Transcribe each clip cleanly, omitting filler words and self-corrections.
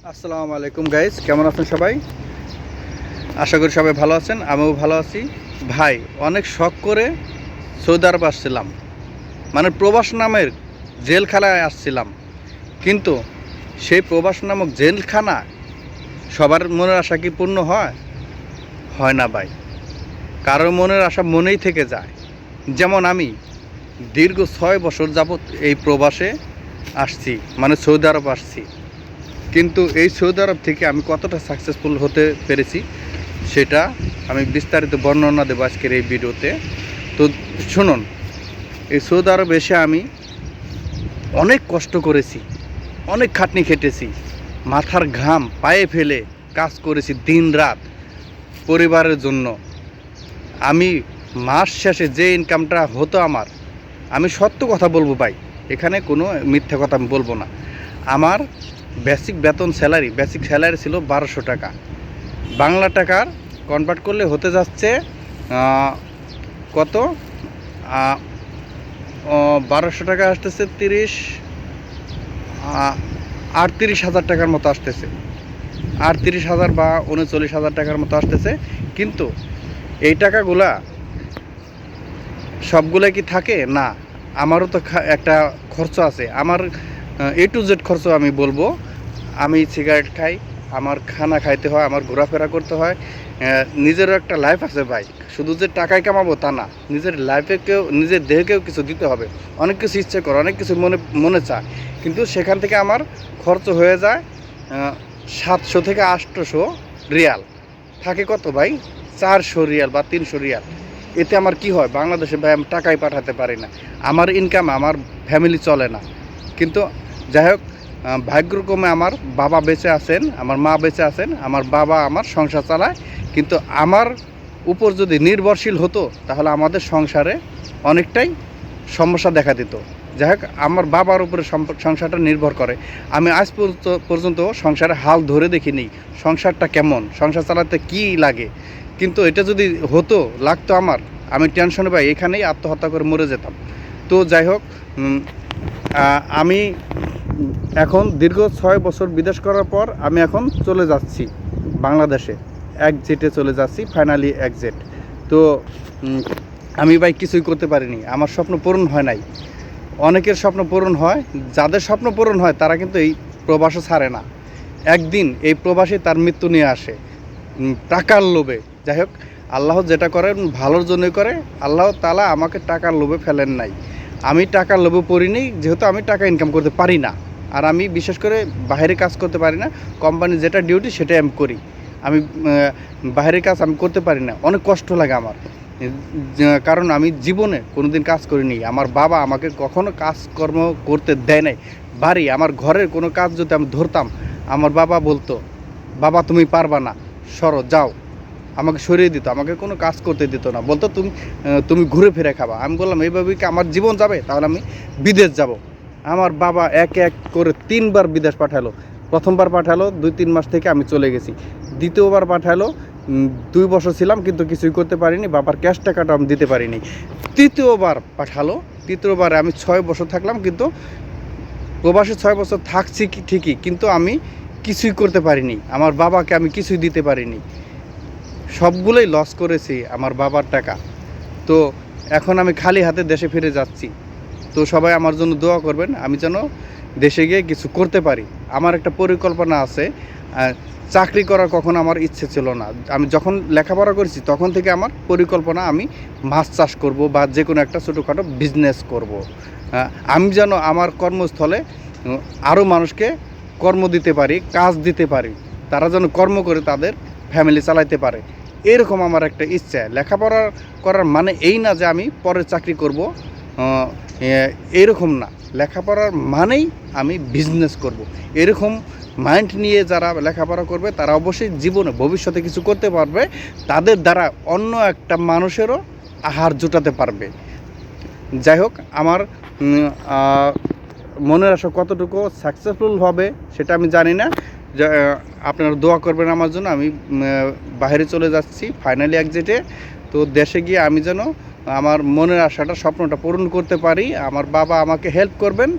আসসালামু আলাইকুম গাইজ, কেমন আছেন সবাই? আশা করি সবাই ভালো আছেন, আমিও ভালো আছি। ভাই, অনেক শখ করে সৌদি আরব আসছিলাম, মানে প্রবাস নামের জেলখানায় আসছিলাম। কিন্তু সেই প্রবাস নামক জেলখানা সবার মনের আশা কি পূর্ণ হয়? হয় না ভাই। কারোর মনের আশা মনেই থেকে যায়। যেমন আমি দীর্ঘ 6 বছর যাবৎ এই প্রবাসে আসছি, মানে সৌদি আরব আসছি। কিন্তু এই সৌদি আরব থেকে আমি কতটা সাকসেসফুল হতে পেরেছি সেটা আমি বিস্তারিত বর্ণনা দেবো আজকের এই ভিডিওতে। তো শুনুন, এই সৌদি আরব এসে আমি অনেক কষ্ট করেছি, অনেক খাটনি খেটেছি, মাথার ঘাম পায়ে ফেলে কাজ করেছি দিন রাত পরিবারের জন্য। আমি মাস শেষে যে ইনকামটা হতো আমার, আমি সত্য কথা বলবো ভাই, এখানে কোনো মিথ্যা কথা আমি বলবো না। আমার বেসিক স্যালারি ছিল 1200 টাকা। বাংলা টাকার কনভার্ট করলে হতে যাচ্ছে কত, 1200 টাকা আসতেছে 38,000 টাকার মতো আসতেছে, 38,000 বা 39,000 টাকার মতো আসতেছে। কিন্তু এই টাকাগুলা সবগুলো কি থাকে না, আমারও তো একটা খরচ আছে। আমার A to Z খরচ আমি বলবো। আমি সিগারেট খাই, আমার খানা খাইতে হয়, আমার ঘোরাফেরা করতে হয়, নিজেরও একটা লাইফ আছে ভাই। শুধু যে টাকায় কামাবো তা না, নিজের লাইফেকেও, নিজের দেহকেও কিছু দিতে হবে। অনেক কিছু ইচ্ছে করে, অনেক কিছু মনে মনে চায়, কিন্তু সেখান থেকে আমার খরচ হয়ে যায় 700 থেকে 800 রিয়াল। থাকে কত ভাই? 400 রিয়াল বা 300 রিয়াল। এতে আমার কি হয়, বাংলাদেশে ভাই আমি টাকাই পাঠাতে পারি না, আমার ইনকাম আমার ফ্যামিলি চলে না। কিন্তু যাই হোক, ভাগ্যক্রমে আমার বাবা বেঁচে আছেন, আমার মা বেঁচে আছেন, আমার বাবা আমার সংসার চালায়। কিন্তু আমার উপর যদি নির্ভরশীল হতো তাহলে আমাদের সংসারে অনেকটাই সমস্যা দেখা দিত। যাই হোক, আমার বাবার উপরে সংসারটা নির্ভর করে। আমি আজ পর্যন্ত সংসারে হাল ধরে দেখিনি, সংসারটা কেমন, সংসার চালাতে কি লাগে। কিন্তু এটা যদি হতো, লাগতো আমার, আমি টেনশনে পাই এখানেই আত্মহত্যা করে মরে যেতাম। তো যাই হোক, আমি এখন দীর্ঘ 6 বছর বিদেশ করার পর আমি এখন চলে যাচ্ছি বাংলাদেশে, একজেটে চলে যাচ্ছি, ফাইনালি একজেট। তো আমি ভাই কিছুই করতে পারিনি, আমার স্বপ্ন পূরণ হয় নাই। অনেকের স্বপ্ন পূরণ হয়, যাদের স্বপ্ন পূরণ হয় তারা কিন্তু এই প্রবাসে ছাড়ে না। একদিন এই প্রবাসে তার মৃত্যু নিয়ে আসে টাকার লোভে। যাই হোক, আল্লাহ যেটা করেন ভালোর জন্যই করে। আল্লাহ তাআলা আমাকে টাকার লোভে ফেলেন নাই, আমি টাকার লোভে পড়িনি, যেহেতু আমি টাকা ইনকাম করতে পারি না। আর আমি বিশেষ করে বাইরে কাজ করতে পারি না, কোম্পানি যেটা ডিউটি সেটাই আমি করি। আমি বাইরের কাজ আমি করতে পারি না, অনেক কষ্ট লাগে আমার। কারণ আমি জীবনে কোনোদিন কাজ করিনি, আমার বাবা আমাকে কখনো কাজকর্ম করতে দেয় নাই। আমার ঘরের কোনো কাজ যদি আমি ধরতাম, আমার বাবা বলতো, বাবা তুমি পারবা না, সরো যাও, আমাকে সরিয়ে দিত, আমাকে কোনো কাজ করতে দিত না, বলতো তুমি ঘুরে ফিরে খাবা। আমি বললাম এইভাবে কি আমার জীবন যাবে? তাহলে আমি বিদেশ যাব। আমার বাবা এক এক করে 3বার বিদেশ পাঠালো। প্রথমবার পাঠালো 2-3 মাস থেকে আমি চলে গেছি। দ্বিতীয়বার পাঠালো, 2 বছর ছিলাম কিন্তু কিছুই করতে পারিনি, বাবার ক্যাশ টাকাটা আমি দিতে পারিনি। তৃতীয়বার পাঠালো, তৃতীয়বারে আমি 6 বছর থাকলাম। কিন্তু প্রবাসে 6 বছর থাকছি কি ঠিকই, কিন্তু আমি কিছুই করতে পারিনি, আমার বাবাকে আমি কিছুই দিতে পারিনি, সবগুলোই লস করেছি আমার বাবার টাকা। তো এখন আমি খালি হাতে দেশে ফিরে যাচ্ছি। তো সবাই আমার জন্য দোয়া করবেন, আমি যেন দেশে গিয়ে কিছু করতে পারি। আমার একটা পরিকল্পনা আছে। চাকরি করার কখনো আমার ইচ্ছে ছিল না। আমি যখন লেখাপড়া করেছি তখন থেকে আমার পরিকল্পনা, আমি মাছ চাষ করব বা যে কোনো একটা ছোটোখাটো বিজনেস করব। আমি যেন আমার কর্মস্থলে আরও মানুষকে কর্ম দিতে পারি, কাজ দিতে পারি, তারা যেন কর্ম করে তাদের ফ্যামিলি চালাইতে পারে। এরকম আমার একটা ইচ্ছা। লেখাপড়া করার মানে এই না যে আমি পরে চাকরি করব, এরকম না। লেখাপড়ার মানেই আমি বিজনেস করব, এরকম মাইন্ড নিয়ে যারা লেখাপড়া করবে তারা অবশ্যই জীবনে ভবিষ্যতে কিছু করতে পারবে, তাদের দ্বারা অন্য একটা মানুষেরও আহার জোটাতে পারবে। যাই হোক, আমার মনের আশা কতটুকু সাকসেসফুল হবে সেটা আমি জানি না। আপনারা দোয়া করবেন আমার জন্য। আমি বাইরে চলে যাচ্ছি ফাইনালি একজেটে। তো দেশে গিয়ে আমি যেন আমার মনের আশাটা, স্বপ্নটা পূরণ করতে পারি। আমার বাবা আমাকে হেল্প করবেন,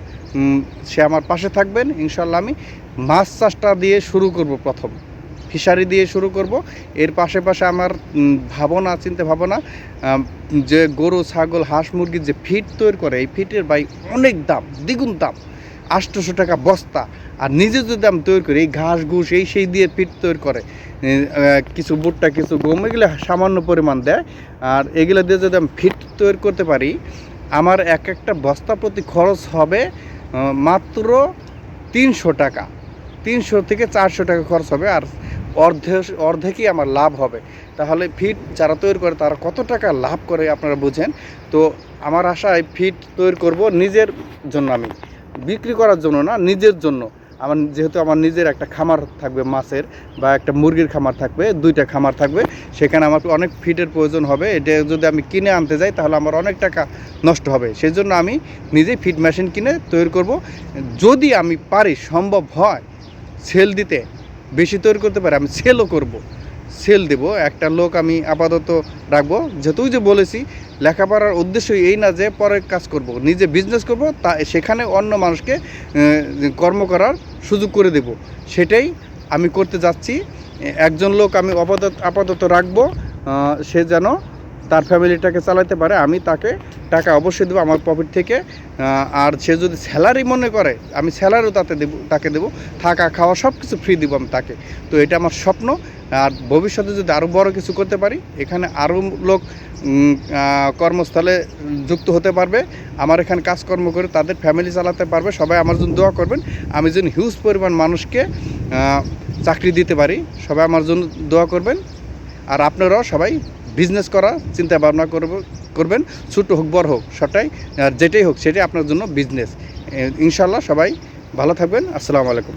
সে আমার পাশে থাকবেন, ইনশাল্লাহ আমি মাছ চাষটা দিয়ে শুরু করব, প্রথম ফিশারি দিয়ে শুরু করব। এর পাশে আমার ভাবনা, চিন্তা ভাবনা, যে গরু ছাগল হাঁস মুরগির যে ফিড তৈরি করে, এই ফিটের ভাই অনেক দাম, দ্বিগুণ দাম, 800 টাকা বস্তা। আর নিজে যদি আমি তৈরি করি, এই ঘাস ঘুষ এই সেই দিয়ে ফিট তৈরি করে, কিছু ভুট্টা কিছু গম এগুলো সামান্য পরিমাণ দেয়, আর এগুলো দিয়ে যদি আমি ফিট তৈরি করতে পারি, আমার একটা বস্তা প্রতি খরচ হবে মাত্র 300 টাকা, 300 থেকে 400 টাকা খরচ হবে, আর অর্ধেকই আমার লাভ হবে। তাহলে ফিট যারা তৈরি করে তারা কত টাকা লাভ করে আপনারা বুঝেন। তো আমার আশায় ফিট তৈরি করব নিজের জন্য, আমি বিক্রি করার জন্য না, নিজের জন্য। আমার যেহেতু আমার নিজের একটা খামার থাকবে মাছের, বা একটা মুরগির খামার থাকবে, 2টা খামার থাকবে, সেখানে আমার অনেক ফিটের প্রয়োজন হবে। এটা যদি আমি কিনে আনতে যাই তাহলে আমার অনেক টাকা নষ্ট হবে। সেই জন্য আমি নিজেই ফিড মেশিন কিনে তৈরি করব। যদি আমি পারি, সম্ভব হয় সেল দিতে, বেশি তৈরি করতে পারি, আমি সেলও করব, সেল দেব। একটা লোক আমি আপাতত রাখবো, যেহেতু যে বলেছি লেখাপড়ার উদ্দেশ্য এই না যে পরে কাজ করব, নিজে বিজনেস করব, তা সেখানে অন্য মানুষকে কর্ম করার সুযোগ করে দেব, সেটাই আমি করতে যাচ্ছি। একজন লোক আমি আপাতত রাখবো, সে যেন তার ফ্যামিলিটাকে চালাতে পারে। আমি তাকে টাকা অবশ্যই দেবো আমার প্রফিট থেকে। আর সে যদি স্যালারি মনে করে, আমি স্যালারিও তাকে দেবো, থাকা খাওয়া সব কিছু ফ্রি দেবো আমি তাকে। তো এটা আমার স্বপ্ন। আর ভবিষ্যতে যদি আরও বড় কিছু করতে পারি, এখানে আরও লোক কর্মস্থলে যুক্ত হতে পারবে, আমার এখানে কাজকর্ম করে তাদের ফ্যামিলি চালাতে পারবে। সবাই আমার জন্য দোয়া করবেন, আমি যেন হিউজ পরিমাণ মানুষকে চাকরি দিতে পারি। সবাই আমার জন্য দোয়া করবেন। আর আপনারাও সবাই বিজনেস করা চিন্তা ভাবনা করবেন, ছোটো হোক বড় হোক, সেটাই আর যেটাই হোক সেটাই আপনার জন্য বিজনেস। ইনশাল্লাহ সবাই ভালো থাকবেন। আসসালামু আলাইকুম।